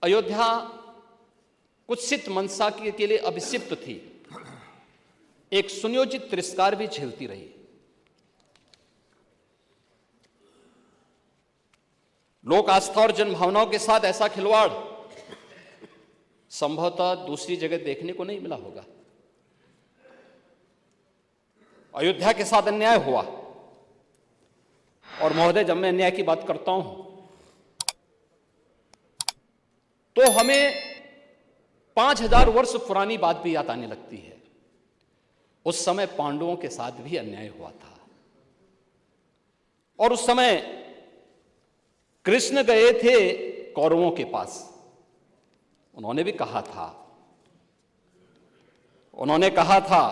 अयोध्या कुत्सित मंशा के लिए अभिषिक्त थी, एक सुनियोजित तिरस्कार भी झेलती रही। लोक आस्था और जनभावनाओं के साथ ऐसा खिलवाड़ संभवतः दूसरी जगह देखने को नहीं मिला होगा। अयोध्या के साथ अन्याय हुआ, और महोदय जब मैं अन्याय की बात करता हूं तो हमें 5000 वर्ष पुरानी बात भी याद आने लगती है। उस समय पांडवों के साथ भी अन्याय हुआ था, और उस समय कृष्ण गए थे कौरवों के पास। उन्होंने भी कहा था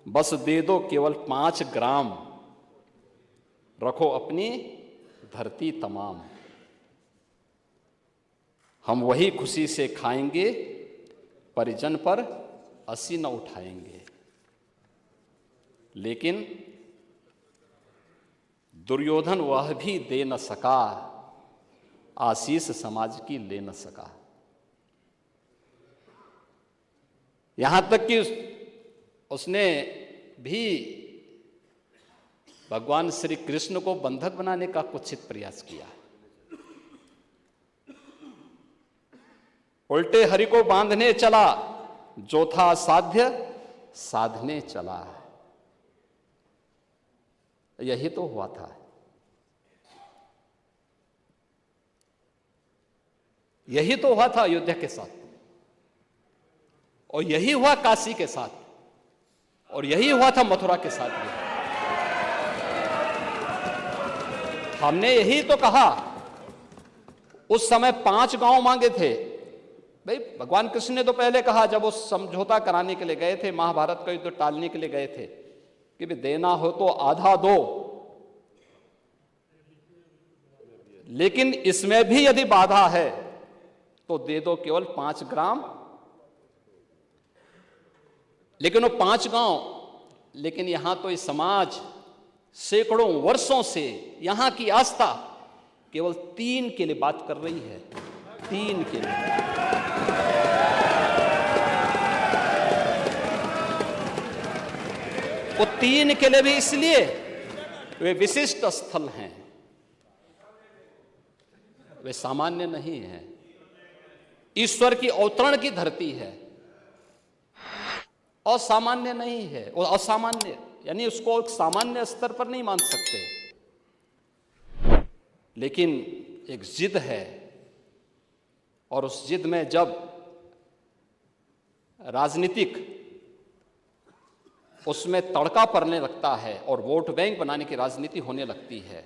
बस दे दो केवल 5 ग्राम, रखो अपनी धरती तमाम, हम वही खुशी से खाएंगे, परिजन पर असी न उठाएंगे। लेकिन दुर्योधन वह भी दे न सका, आशीष समाज की ले न सका। यहां तक कि उसने भी भगवान श्री कृष्ण को बंधक बनाने का कुत्सित प्रयास किया। उल्टे हरि को बांधने चला, जो था साध्य साधने चला। यही तो हुआ था। यही तो हुआ था अयोध्या के साथ, और यही हुआ काशी के साथ, और यही हुआ था मथुरा के साथ भी। हमने यही तो कहा, उस समय 5 गांव मांगे थे। भाई भगवान कृष्ण ने तो पहले कहा, जब वो समझौता कराने के लिए गए थे, महाभारत का युद्ध टालने के लिए गए थे, कि भी देना हो तो आधा दो, लेकिन इसमें भी यदि बाधा है तो दे दो केवल 5 ग्राम। लेकिन वो 5 गांव, लेकिन यहां तो इस समाज सैकड़ों वर्षों से यहां की आस्था केवल 3 के लिए बात कर रही है। 3 के लिए। वो 3 के लिए भी इसलिए वे विशिष्ट स्थल हैं, वे सामान्य नहीं हैं। ईश्वर की अवतरण की धरती है, असामान्य नहीं है। वो असामान्य यानी उसको एक सामान्य स्तर पर नहीं मान सकते, लेकिन एक जिद है, और उस जिद में जब राजनीतिक उसमें तड़का पड़ने लगता है और वोट बैंक बनाने की राजनीति होने लगती है,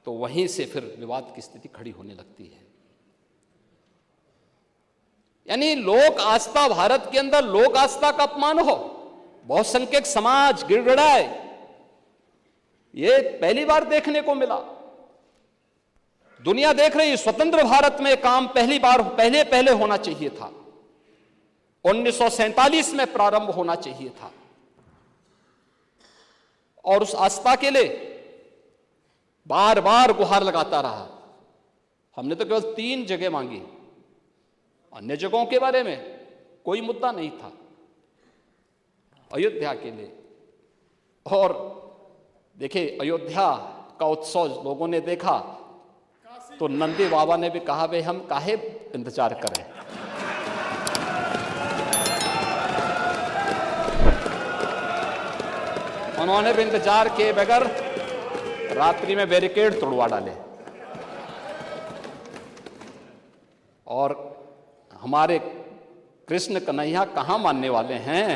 तो वहीं से फिर विवाद की स्थिति खड़ी होने लगती है। यानी लोक आस्था, भारत के अंदर लोक आस्था का अपमान हो, बहुसंख्यक समाज गिड़गिड़ाए, ये पहली बार देखने को मिला। दुनिया देख रही, स्वतंत्र भारत में काम पहले होना चाहिए था। 1947 में प्रारंभ होना चाहिए था, और उस आस्था के लिए बार बार गुहार लगाता रहा। हमने तो केवल 3 जगह मांगी, अन्य जगहों के बारे में कोई मुद्दा नहीं था। अयोध्या के लिए, और देखिए अयोध्या का उत्सव लोगों ने देखा तो नंदी बाबा ने भी कहा, भाई हम काहे इंतजार करें। उन्होंने भी इंतजार किए बगैर रात्रि में बैरिकेड तोड़वा डाले, और हमारे कृष्ण कन्हैया कहां मानने वाले हैं।